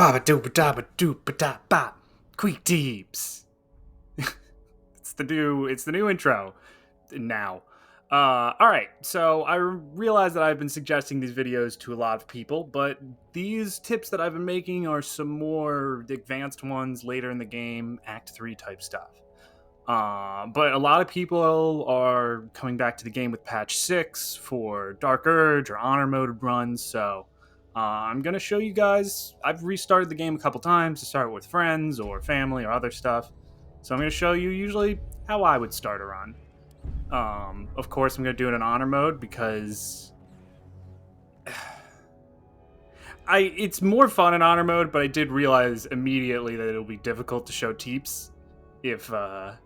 Baba dooba daba dooba da ba. Quick Teeps. It's the new intro now. Alright, so I realize that I've been suggesting these videos to a lot of people, but these tips that I've been making are some more advanced ones later in the game, Act 3 type stuff. But a lot of people are coming back to the game with patch 6 for Dark Urge or Honor Mode runs, so I'm going to show you guys. I've restarted the game a couple times to start with friends or family or other stuff, so I'm going to show you usually how I would start a run. Of course, I'm going to do it in Honor Mode because it's more fun in Honor Mode, but I did realize immediately that it'll be difficult to show Teeps if I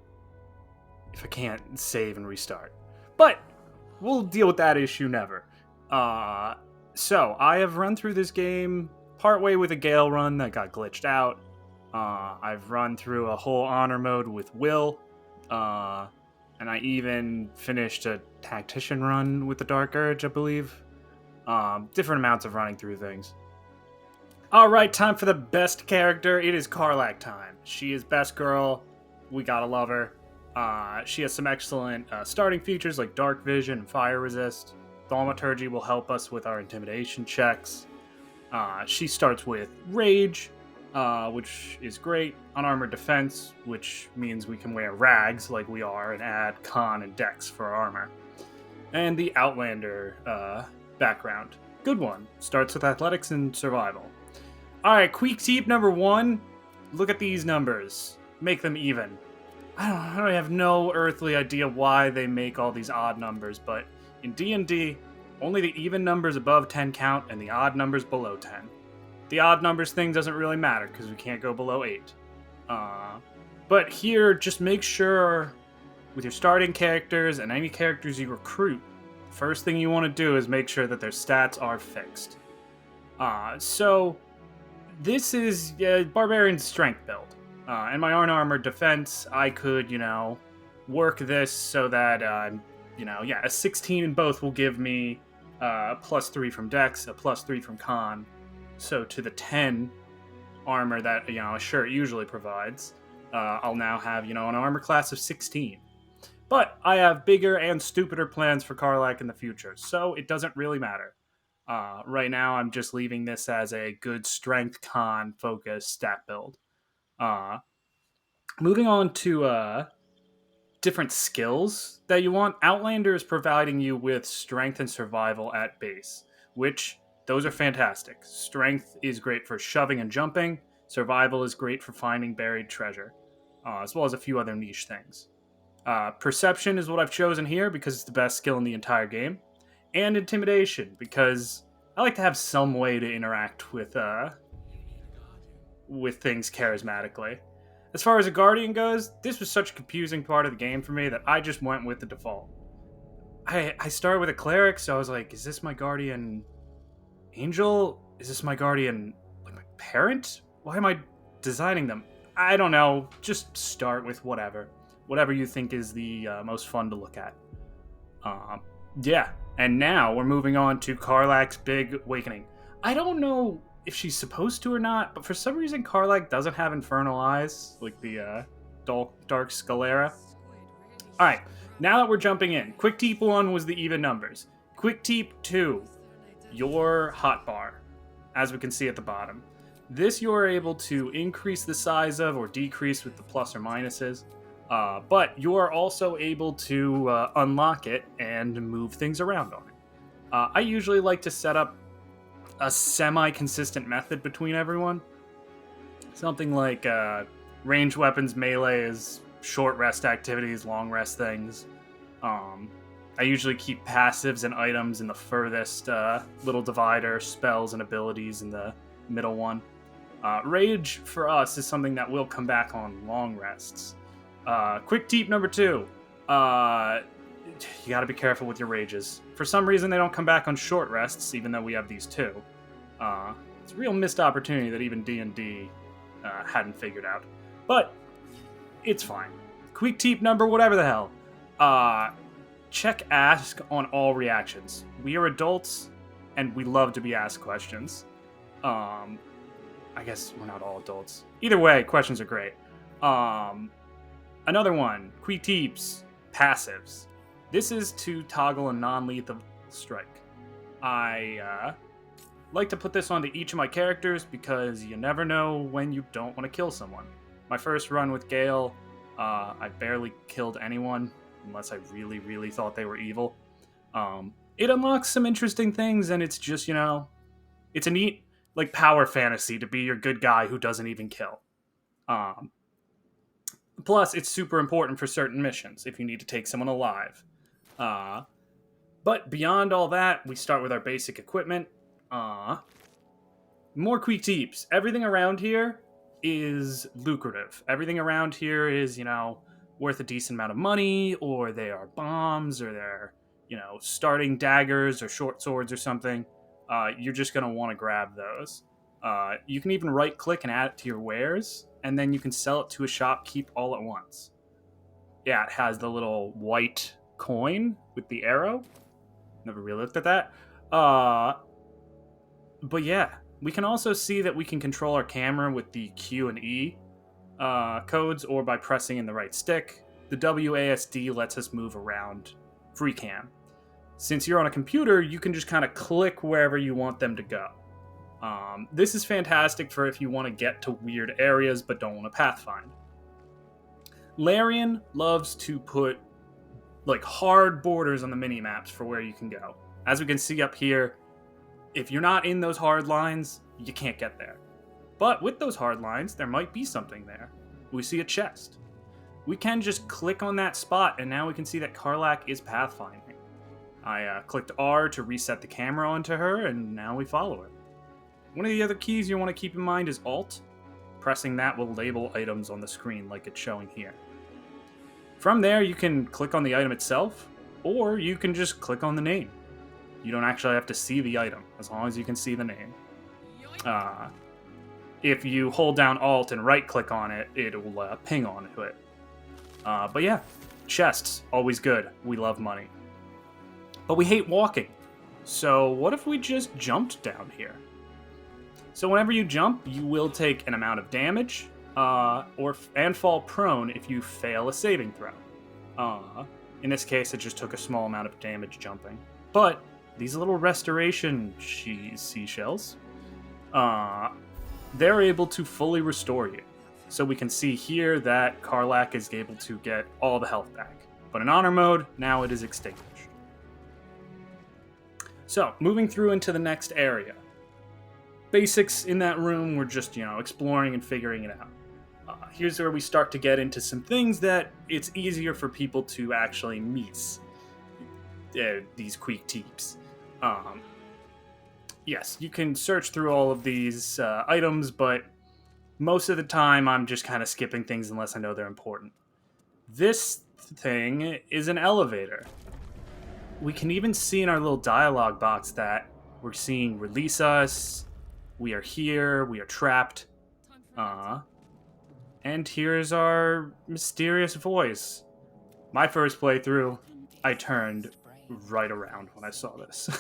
can't save and restart. But we'll deal with that issue never. So I have run through this game partway with a Gale run that got glitched out. I've run through a whole Honor Mode with Will. And I even finished a Tactician run with the Dark Urge, I believe. Different amounts of running through things. Alright, time for the best character. It is Karlach time. She is best girl. We gotta love her. She has some excellent starting features like Dark Vision and Fire Resist. Thaumaturgy will help us with our intimidation checks. She starts with Rage, which is great. Unarmored Defense, which means we can wear rags like we are and add Con and Dex for armor. And the Outlander background. Good one. Starts with Athletics and Survival. Alright, Quick Teep number 1. Look at these numbers. Make them even. I have no earthly idea why they make all these odd numbers, but in D&D, only the even numbers above 10 count and the odd numbers below 10. The odd numbers thing doesn't really matter because we can't go below 8. But here, just make sure with your starting characters and any characters you recruit, the first thing you want to do is make sure that their stats are fixed. So this is Barbarian Strength build. And my Unarmored Defense, I could, work this so that, a 16 in both will give me a +3 from Dex, a +3 from Con. So to the 10 armor that, a shirt usually provides, I'll now have, an armor class of 16. But I have bigger and stupider plans for Karlach in the future, so it doesn't really matter. Right now, I'm just leaving this as a good strength con focused stat build. Moving on to different skills that you want. Outlander is providing you with strength and survival at base, which those are fantastic. Strength is great for shoving and jumping. Survival is great for finding buried treasure, as well as a few other niche things. Perception is what I've chosen here because it's the best skill in the entire game. And Intimidation, because I like to have some way to interact with things charismatically. As far as a Guardian goes, this was such a confusing part of the game for me that I just went with the default. I started with a Cleric, so I was like, is this my Guardian Angel? Is this my Guardian my parent? Why am I designing them? I don't know. Just start with whatever. Whatever you think is the most fun to look at. Yeah. And now we're moving on to Karlach's Big Awakening. I don't know if she's supposed to or not, but for some reason Karlach doesn't have Infernal Eyes, like the Dark Scalera. Alright, now that we're jumping in, Quick Teep 1 was the even numbers. Quick Teep 2, your Hotbar, as we can see at the bottom. This you're able to increase the size of or decrease with the plus or minuses. But you are also able to unlock it and move things around on it. I usually like to set up a semi-consistent method between everyone. Something like ranged weapons melee is short rest activities, long rest things. I usually keep passives and items in the furthest little divider, spells and abilities in the middle one. Rage for us is something that will come back on long rests. Quick Teep number 2. You gotta be careful with your rages. For some reason, they don't come back on short rests, even though we have these two. It's a real missed opportunity that even D&D hadn't figured out. But, it's fine. Quick Teep number whatever the hell. Check ask on all reactions. We are adults, and we love to be asked questions. I guess we're not all adults. Either way, questions are great. Another one, Quick Teeps, passives. This is to toggle a non-lethal strike. I like to put this onto each of my characters because you never know when you don't want to kill someone. My first run with Gale, I barely killed anyone unless I really, really thought they were evil. It unlocks some interesting things, and it's just, it's a neat, like, power fantasy to be your good guy who doesn't even kill. Plus, it's super important for certain missions if you need to take someone alive. But beyond all that, we start with our basic equipment. More Quick Teeps. Everything around here is lucrative. Everything around here is, worth a decent amount of money, or they are bombs, or they're, starting daggers or short swords or something. You're just going to want to grab those. You can even right-click and add it to your wares, and then you can sell it to a shopkeep all at once. Yeah, it has the little white coin with the arrow. Never really looked at that. But yeah, we can also see that we can control our camera with the Q and E codes, or by pressing in the right stick. The WASD lets us move around freecam. Since you're on a computer, you can just kind of click wherever you want them to go. This is fantastic for if you want to get to weird areas but don't want to pathfind. Larian loves to put like hard borders on the mini-maps for where you can go. As we can see up here, if you're not in those hard lines, you can't get there. But with those hard lines, there might be something there. We see a chest. We can just click on that spot, and now we can see that Karlach is pathfinding. I clicked R to reset the camera onto her, and now we follow her. One of the other keys you want to keep in mind is Alt. Pressing that will label items on the screen like it's showing here. From there, you can click on the item itself, or you can just click on the name. You don't actually have to see the item, as long as you can see the name. If you hold down Alt and right-click on it, it'll ping onto it. But yeah, chests, always good. We love money. But we hate walking. So what if we just jumped down here? So whenever you jump, you will take an amount of damage, and fall prone if you fail a saving throw. In this case, it just took a small amount of damage jumping. But these little restoration seashells, they're able to fully restore you. So we can see here that Karlach is able to get all the health back. But in honor mode, now it is extinguished. So, moving through into the next area. Basics in that room, we're just, exploring and figuring it out. Here's where we start to get into some things that it's easier for people to actually meet these Quick Teeps. Yes, you can search through all of these items, but most of the time I'm just kind of skipping things unless I know they're important. This thing is an elevator. We can even see in our little dialogue box that we're seeing release us, we are here, we are trapped. And here's our mysterious voice. My first playthrough, I turned right around when I saw this. I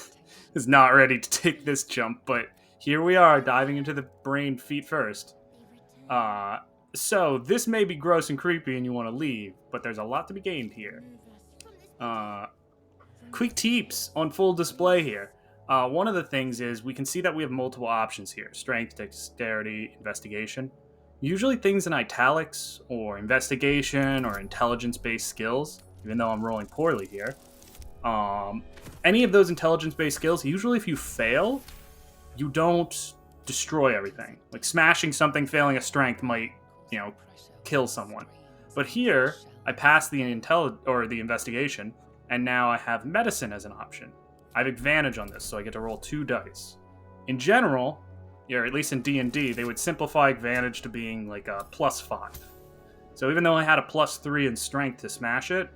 was not ready to take this jump, but here we are, diving into the brain feet first. So this may be gross and creepy and you want to leave, but there's a lot to be gained here. Quick Teeps on full display here. One of the things is we can see that we have multiple options here. Strength, dexterity, investigation. Usually things in italics or investigation or intelligence-based skills, even though I'm rolling poorly here. Any of those intelligence-based skills, usually if you fail, you don't destroy everything. Like smashing something, failing a strength might, kill someone. But here, I passed the investigation, and now I have medicine as an option. I have advantage on this, so I get to roll 2 dice. In general, or at least in D&D, they would simplify advantage to being like a +5. So even though I had a +3 in strength to smash it,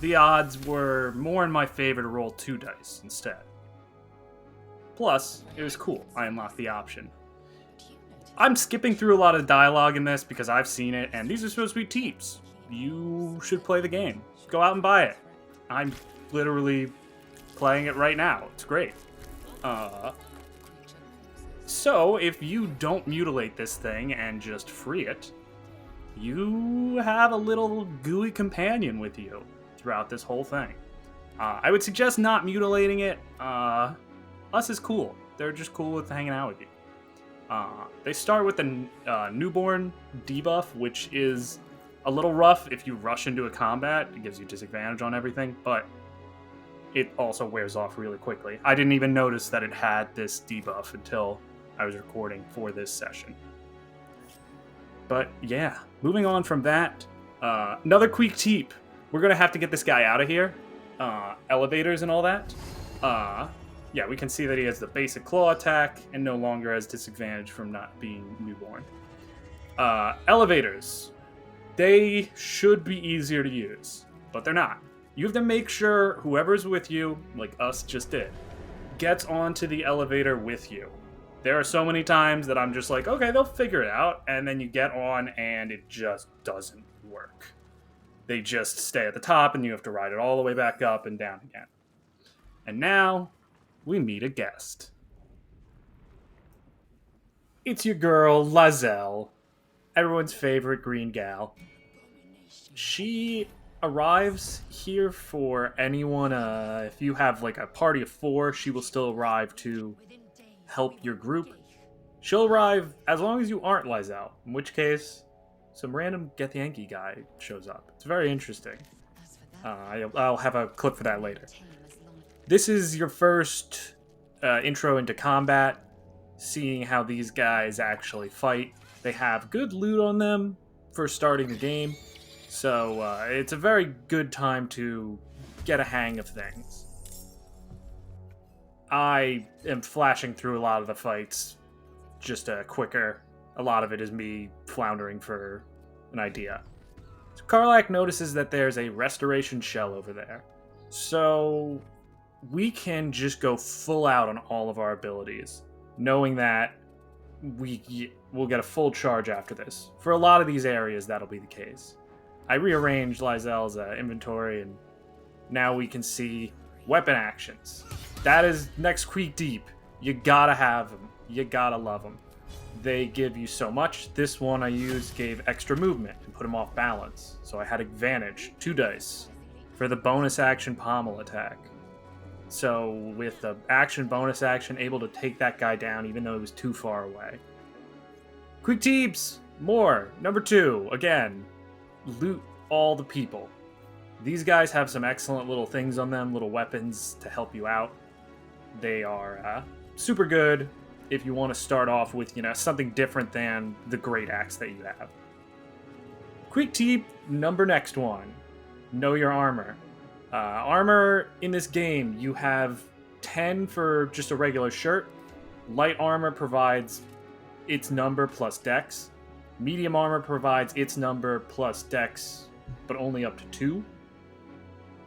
the odds were more in my favor to roll 2 dice instead. Plus, it was cool. I unlocked the option. I'm skipping through a lot of dialogue in this because I've seen it, and these are supposed to be Teeps. You should play the game. Go out and buy it. I'm literally playing it right now. It's great. So, if you don't mutilate this thing and just free it, you have a little gooey companion with you throughout this whole thing. I would suggest not mutilating it. Us is cool. They're just cool with hanging out with you. They start with the newborn debuff, which is a little rough if you rush into a combat. It gives you disadvantage on everything, but it also wears off really quickly. I didn't even notice that it had this debuff until I was recording for this session. But yeah, moving on from that, another Queek Teep. We're going to have to get this guy out of here. Elevators and all that. Yeah, we can see that he has the basic claw attack and no longer has disadvantage from not being newborn. Elevators. They should be easier to use, but they're not. You have to make sure whoever's with you, like us just did, gets onto the elevator with you. There are so many times that I'm just like, okay, they'll figure it out, and then you get on and it just doesn't work. They just stay at the top and you have to ride it all the way back up and down again. And now we meet a guest. It's your girl, Lazelle, everyone's favorite green gal. She arrives here for anyone, if you have like a party of 4, she will still arrive to help your group. She'll arrive as long as you aren't Lazelle, in which case some random Get the Yankee guy shows up. It's very interesting. I'll have a clip for that later. This is your first intro into combat, seeing how these guys actually fight. They have good loot on them for starting the game, so it's a very good time to get a hang of things. I am flashing through a lot of the fights just quicker. A lot of it is me floundering for an idea. So Karlak notices that there's a restoration shell over there. So we can just go full out on all of our abilities, knowing that we'll get a full charge after this. For a lot of these areas, that'll be the case. I rearranged Lazelle's inventory, and now we can see weapon actions. That is next Queek Teep. You gotta have them. You gotta love them. They give you so much. This one I used gave extra movement and put him off balance. So I had advantage, 2 dice, for the bonus action pommel attack. So with the action, bonus action, able to take that guy down even though he was too far away. Queek Teeps! More. Number 2, again, loot all the people. These guys have some excellent little things on them, little weapons to help you out. They are super good if you want to start off with, something different than the great axe that you have. Queek Teep, next one. Know your armor. Armor in this game, you have 10 for just a regular shirt. Light armor provides its number plus dex. Medium armor provides its number plus dex, but only up to 2.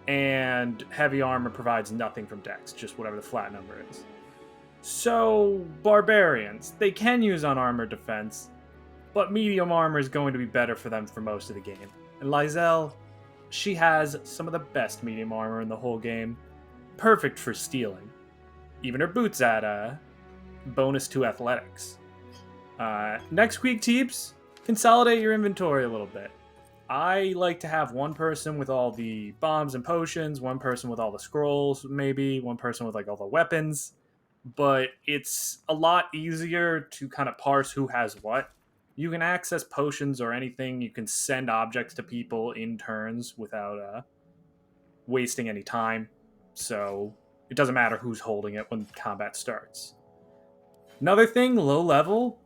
And heavy armor provides nothing from dex, just whatever the flat number is. So, barbarians, they can use unarmored defense, but medium armor is going to be better for them for most of the game. And Lazelle, she has some of the best medium armor in the whole game, perfect for stealing. Even her boots add bonus to athletics. Next Queek Teeps, consolidate your inventory a little bit. I like to have one person with all the bombs and potions, one person with all the scrolls, maybe, one person with all the weapons. But it's a lot easier to kind of parse who has what. You can access potions or anything. You can send objects to people in turns without wasting any time. So it doesn't matter who's holding it when combat starts. Another thing, low level,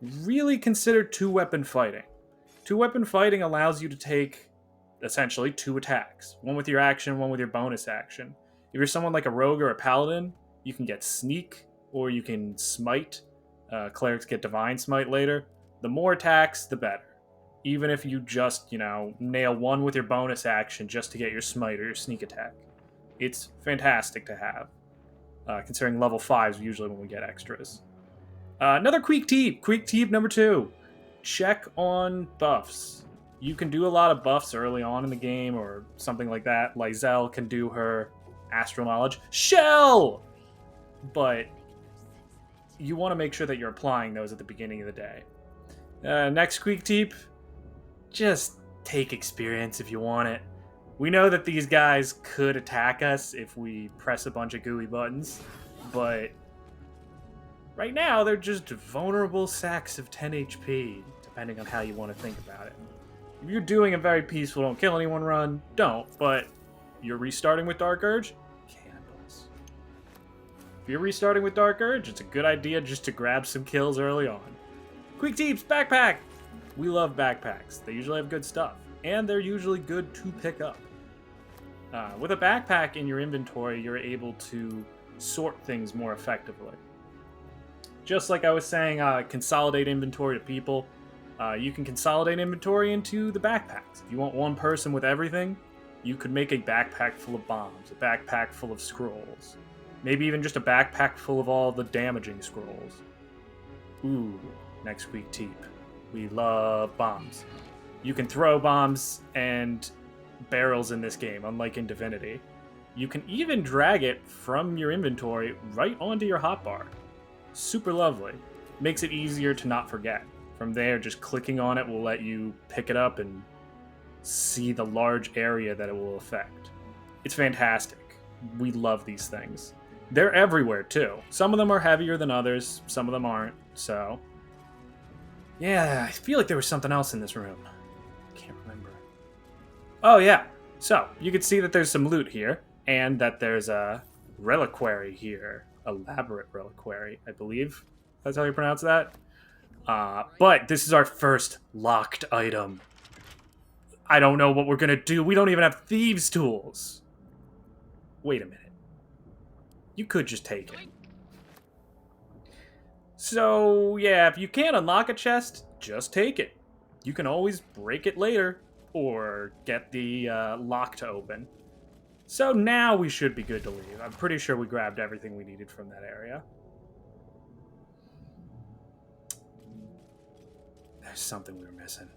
really consider 2-weapon fighting. 2-weapon fighting allows you to take, essentially, 2 attacks. One with your action, one with your bonus action. If you're someone like a rogue or a paladin, you can get sneak, or you can smite. Clerics get divine smite later. The more attacks, the better. Even if you just, nail one with your bonus action just to get your smite or your sneak attack. It's fantastic to have, considering level 5s usually when we get extras. Another Queek Teep. Queek Teep number 2. Check on buffs. You can do a lot of buffs early on in the game or something like that. Lazelle can do her astral knowledge. Shell! But you want to make sure that you're applying those at the beginning of the day. Next Squeak Teep, just take experience if you want it. We know that these guys could attack us if we press a bunch of gooey buttons, but right now they're just vulnerable sacks of 10 HP, depending on how you want to think about it. If you're doing a very peaceful don't kill anyone run, don't, but you're restarting with Dark Urge, cannibals. If you're restarting with Dark Urge, it's a good idea just to grab some kills early on. Quick Teeps, backpack! We love backpacks. They usually have good stuff, and they're usually good to pick up. With a backpack in your inventory, you're able to sort things more effectively. Just like I was saying, consolidate inventory to people. You can consolidate inventory into the backpacks. If you want one person with everything, you could make a backpack full of bombs, a backpack full of scrolls, maybe even just a backpack full of all the damaging scrolls. Ooh, next week Teep. We love bombs. You can throw bombs and barrels in this game, unlike in Divinity. You can even drag it from your inventory right onto your hotbar. Super lovely. Makes it easier to not forget. From there, just clicking on it will let you pick it up and see the large area that it will affect. It's fantastic. We love these things. They're everywhere, too. Some of them are heavier than others, some of them aren't, so... Yeah, I feel like there was something else in this room. I can't remember. Oh, yeah. So, you can see that there's some loot here, and that there's a reliquary here. Elaborate reliquary, I believe. That's how you pronounce that? But this is our first locked item. I don't know what we're gonna do. We don't even have thieves' tools. Wait a minute. You could just take it. So, yeah, if you can't unlock a chest, just take it. You can always break it later, or get the lock to open. So now we should be good to leave. I'm pretty sure we grabbed everything we needed from that area. There's something we were missing.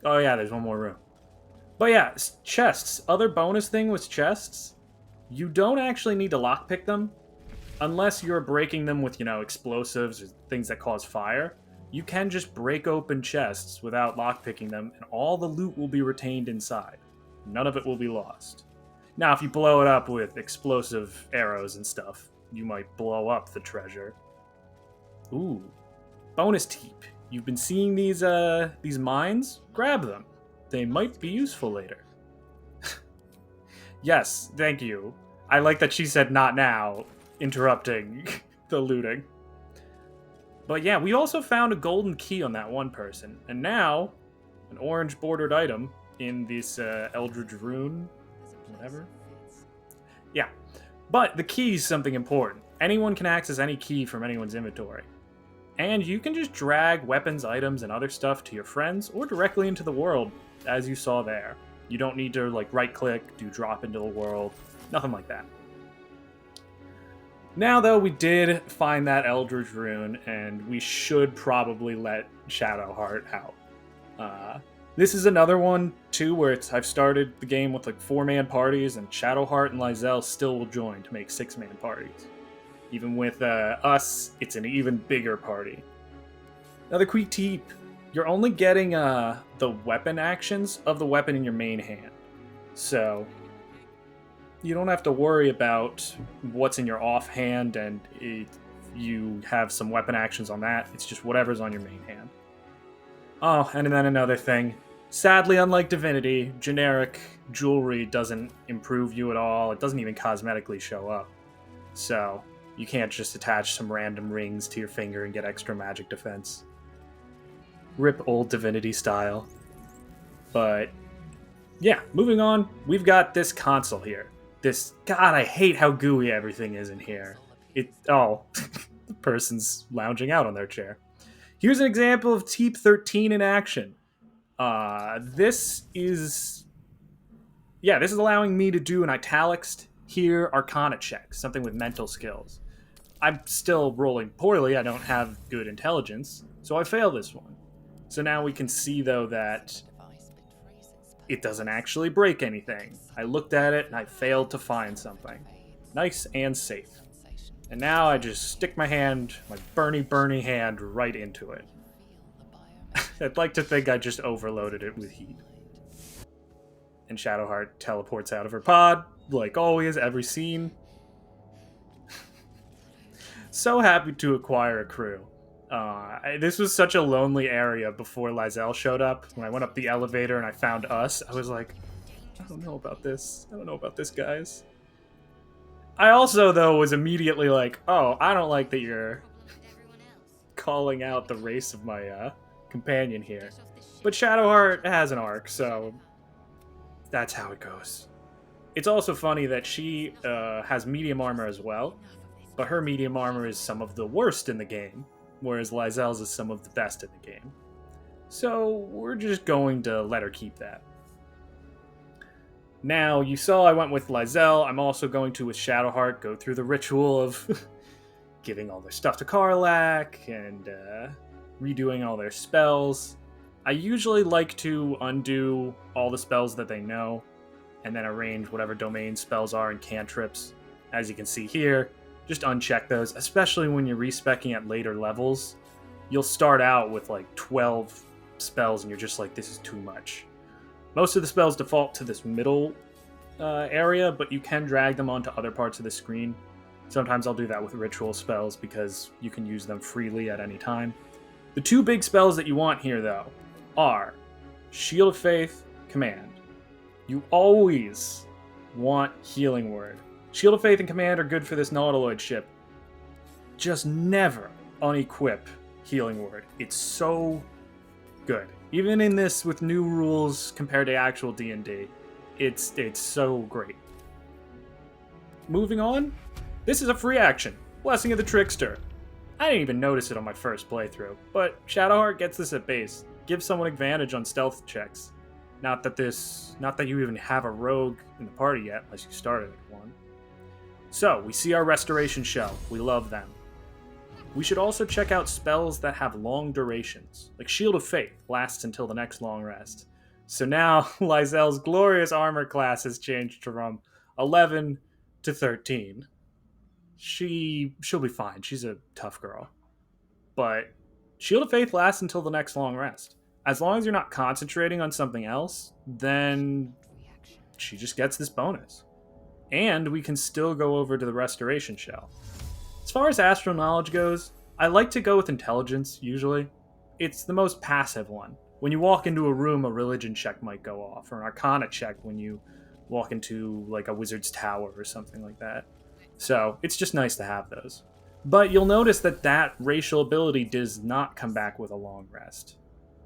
Oh yeah, there's one more room. But yeah, chests. Other bonus thing with chests, you don't actually need to lockpick them. Unless you're breaking them with, explosives or things that cause fire. You can just break open chests without lockpicking them, and all the loot will be retained inside. None of it will be lost. Now, if you blow it up with explosive arrows and stuff, you might blow up the treasure. Ooh. Bonus Teep. You've been seeing these mines? Grab them. They might be useful later. Yes, thank you. I like that she said not now, interrupting the looting. But yeah, we also found a golden key on that one person. And now, an orange bordered item in this Eldritch Rune, whatever. Yeah, but the key is something important. Anyone can access any key from anyone's inventory. And you can just drag weapons, items, and other stuff to your friends or directly into the world, as you saw there. You don't need to right-click, do drop into the world, nothing like that. Now, though, we did find that Eldritch Rune, and we should probably let Shadowheart out. This is another one, too, where I've started the game with 4-man parties, and Shadowheart and Lizelle still will join to make 6-man parties. Even with us, it's an even bigger party. Another quick tip, you're only getting the weapon actions of the weapon in your main hand. So, you don't have to worry about what's in your offhand and you have some weapon actions on that. It's just whatever's on your main hand. Oh, and then another thing. Sadly, unlike Divinity, generic jewelry doesn't improve you at all. It doesn't even cosmetically show up. So, you can't just attach some random rings to your finger and get extra magic defense. Rip old Divinity style. But, yeah, moving on. We've got this console here. God, I hate how gooey everything is in here. The person's lounging out on their chair. Here's an example of Teep 13 in action. This is allowing me to do an italics here Arcana check, something with mental skills. I'm still rolling poorly, I don't have good intelligence, so I fail this one. So now we can see, though, that it doesn't actually break anything. I looked at it and I failed to find something. Nice and safe. And now I just stick my hand, my burny hand, right into it. I'd like to think I just overloaded it with heat. And Shadowheart teleports out of her pod, like always, every scene. So happy to acquire a crew. This was such a lonely area before Lizelle showed up. When I went up the elevator and I found us, I was like, I don't know about this. I don't know about this, guys. I also, though, was immediately like, oh, I don't like that you're calling out the race of my companion here. But Shadowheart has an arc, so that's how it goes. It's also funny that she has medium armor as well, but her medium armor is some of the worst in the game, whereas Lizelle's is some of the best in the game. So we're just going to let her keep that. Now, you saw I went with Lizelle. I'm also going to, with Shadowheart, go through the ritual of giving all their stuff to Karlach and redoing all their spells. I usually like to undo all the spells that they know and then arrange whatever domain spells are and cantrips. As you can see here, just uncheck those, especially when you're respecking at later levels. You'll start out with like 12 spells and you're just like, this is too much. Most of the spells default to this middle area, but you can drag them onto other parts of the screen. Sometimes I'll do that with ritual spells because you can use them freely at any time. The two big spells that you want here, though, are Shield of Faith, Command. You always want Healing Word. Shield of Faith and Command are good for this Nautiloid ship. Just never unequip Healing Word. It's so good. Even in this with new rules compared to actual D&D, it's so great. Moving on, this is a free action, Blessing of the Trickster. I didn't even notice it on my first playthrough, but Shadowheart gets this at base. Gives someone advantage on stealth checks. Not that you even have a rogue in the party yet, unless you started at one. So, we see our Restoration Shell. We love them. We should also check out spells that have long durations, like Shield of Faith lasts until the next long rest. So now, Lizelle's glorious armor class has changed from 11 to 13. She'll be fine. She's a tough girl. But Shield of Faith lasts until the next long rest. As long as you're not concentrating on something else, then she just gets this bonus. And we can still go over to the Restoration Shell. As far as Astral Knowledge goes, I like to go with Intelligence, usually. It's the most passive one. When you walk into a room, a Religion check might go off, or an Arcana check when you walk into like a Wizard's Tower or something like that. So, it's just nice to have those. But you'll notice that racial ability does not come back with a long rest.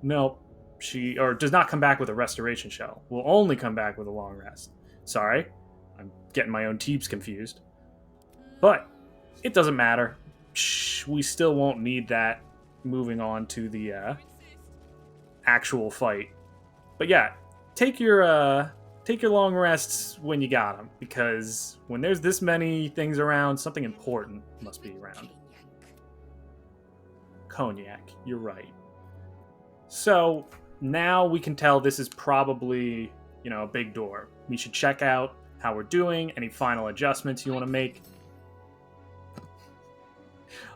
Nope. Does not come back with a Restoration Shell. Will only come back with a long rest. Sorry. I'm getting my own Teeps confused. But it doesn't matter. We still won't need that moving on to the actual fight. But yeah, take your long rests when you got them, because when there's this many things around, something important must be around. Cognac, you're right. So now we can tell this is probably, a big door. We should check out how we're doing, any final adjustments you want to make.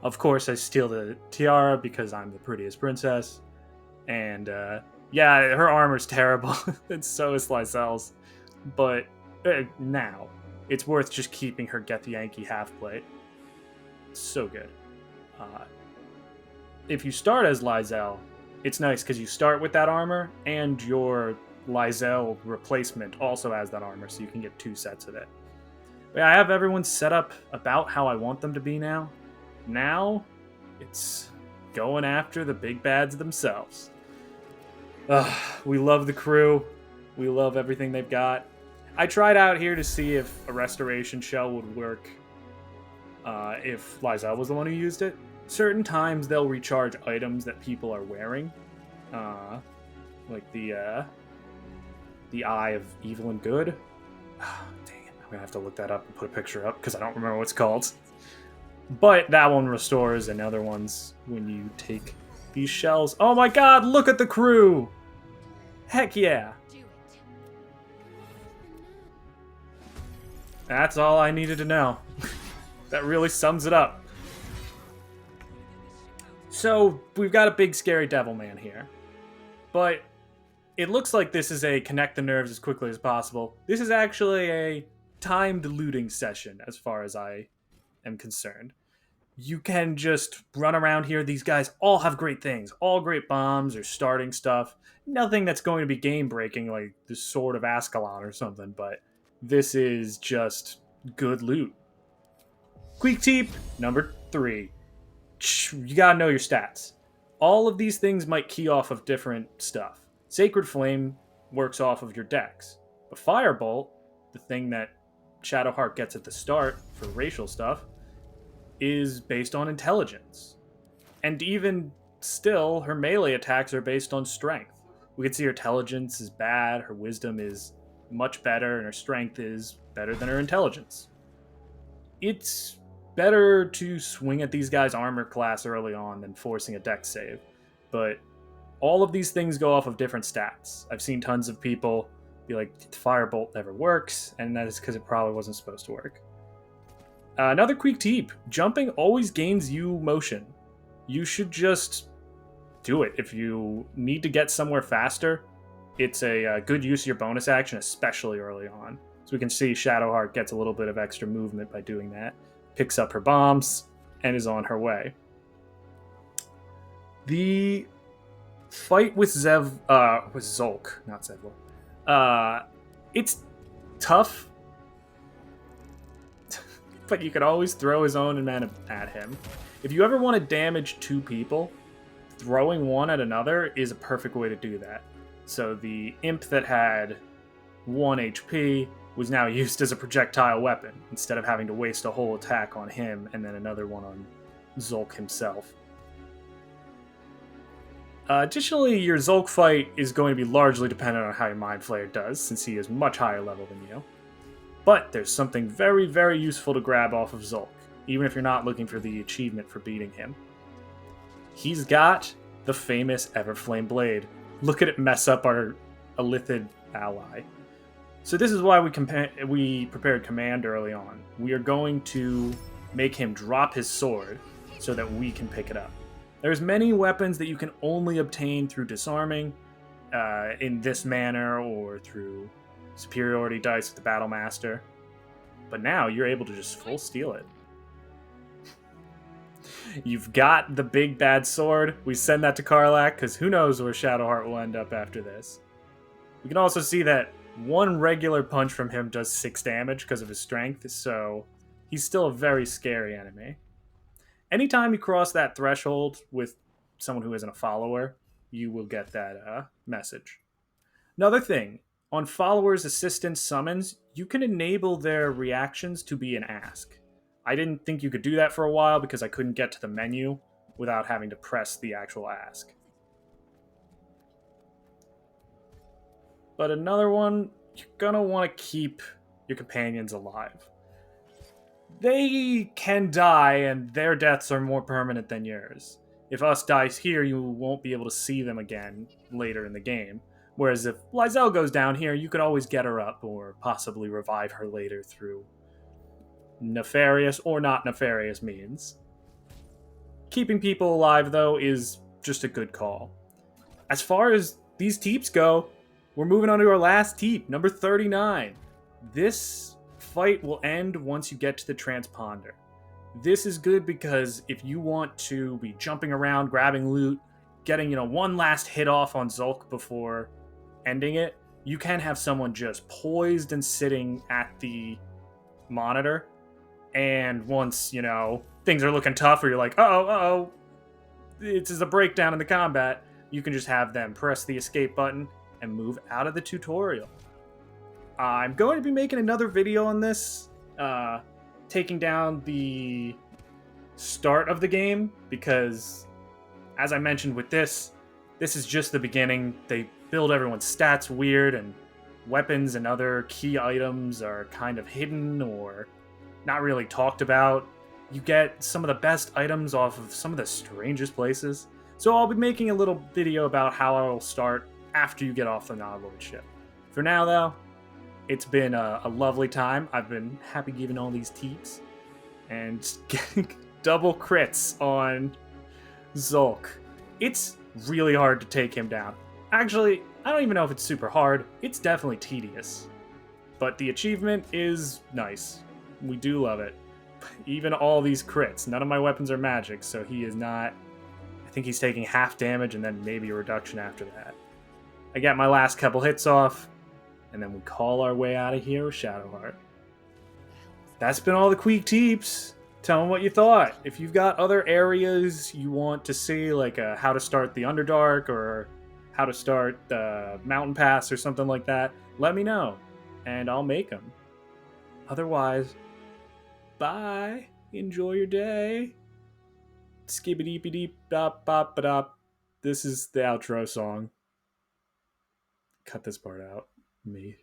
Of course, I steal the tiara because I'm the prettiest princess. And, yeah, her armor's terrible. And so is Lizelle's. But now, it's worth just keeping her Get the Yankee half-plate. So good. If you start as Lizelle, it's nice because you start with that armor, and your Lizelle replacement also has that armor, so you can get 2 sets of it. But I have everyone set up about how I want them to be now. Now, it's going after the big bads themselves. We love the crew. We love everything they've got. I tried out here to see if a Restoration Shell would work if Lizelle was the one who used it. Certain times they'll recharge items that people are wearing. Like the Eye of Evil and Good. Dang it. I'm going to have to look that up and put a picture up because I don't remember what it's called. But that one restores, and other ones when you take these shells. Oh my god, look at the crew! Heck yeah! That's all I needed to know. That really sums it up. So, we've got a big scary devil man here. But it looks like this is a connect the nerves as quickly as possible. This is actually a timed looting session, as far as I am concerned. You can just run around here. These guys all have great things, all great bombs or starting stuff. Nothing that's going to be game breaking like the Sword of Ascalon or something, but this is just good loot. Quick Teep, number 3. You gotta know your stats. All of these things might key off of different stuff. Sacred Flame works off of your dex. But Firebolt, the thing that Shadowheart gets at the start for racial stuff, is based on intelligence. And even still, her melee attacks are based on strength. We can see her intelligence is bad, her wisdom is much better, and her strength is better than her intelligence. It's better to swing at these guys' armor class early on than forcing a dex save. But all of these things go off of different stats. I've seen tons of people be like, Firebolt never works, and that is because it probably wasn't supposed to work. Another quick tip, jumping always gains you motion. You should just do it. If you need to get somewhere faster, it's a good use of your bonus action, especially early on. So we can see Shadowheart gets a little bit of extra movement by doing that, picks up her bombs, and is on her way. The fight with Zulk, not Zevlor. It's tough, but you can always throw his own mana at him. If you ever want to damage 2 people, throwing one at another is a perfect way to do that. So the imp that had 1 HP was now used as a projectile weapon, instead of having to waste a whole attack on him and then another one on Zulk himself. Additionally, your Zulk fight is going to be largely dependent on how your Mind Flayer does, since he is much higher level than you. But there's something very, very useful to grab off of Zulk, even if you're not looking for the achievement for beating him. He's got the famous Everflame blade. Look at it mess up our Illithid ally. So this is why we prepared command early on. We are going to make him drop his sword so that we can pick it up. There's many weapons that you can only obtain through disarming in this manner or through superiority dice with the Battle Master. But now you're able to just full steal it. You've got the big bad sword. We send that to Karlach because who knows where Shadowheart will end up after this. We can also see that one regular punch from him does 6 damage because of his strength, so he's still a very scary enemy. Anytime you cross that threshold with someone who isn't a follower, you will get that message. Another thing, on followers' assistance summons, you can enable their reactions to be an ask. I didn't think you could do that for a while because I couldn't get to the menu without having to press the actual ask. But another one, you're gonna want to keep your companions alive. They can die, and their deaths are more permanent than yours. If Us dies here, you won't be able to see them again later in the game. Whereas if Lizelle goes down here, you could always get her up or possibly revive her later through nefarious or not nefarious means. Keeping people alive, though, is just a good call. As far as these teeps go, we're moving on to our last teep, number 39. This fight will end once you get to the transponder. This is good because if you want to be jumping around, grabbing loot, getting one last hit off on Zulk before ending it, you can have someone just poised and sitting at the monitor. And once, things are looking tough or you're like, uh-oh, this is a breakdown in the combat, you can just have them press the escape button and move out of the tutorial. I'm going to be making another video on this, taking down the start of the game, because, as I mentioned with this is just the beginning. They build everyone's stats weird, and weapons and other key items are kind of hidden or not really talked about. You get some of the best items off of some of the strangest places. So I'll be making a little video about how I will start after you get off the Nautiloid ship. For now, though, it's been a lovely time. I've been happy giving all these teeps. and getting double crits on Zulk. It's really hard to take him down. Actually, I don't even know if it's super hard. It's definitely tedious. But the achievement is nice. We do love it. Even all these crits. None of my weapons are magic, so he is not... I think he's taking half damage and then maybe a reduction after that. I got my last couple hits off, and then we call our way out of here with Shadowheart. That's been all the Queek Teeps. Tell me what you thought. If you've got other areas you want to see, like how to start the Underdark or how to start the Mountain Pass or something like that, let me know, and I'll make them. Otherwise, bye. Enjoy your day. Skibbity deep dop bop ba dop. This is the outro song. Cut this part out. Me.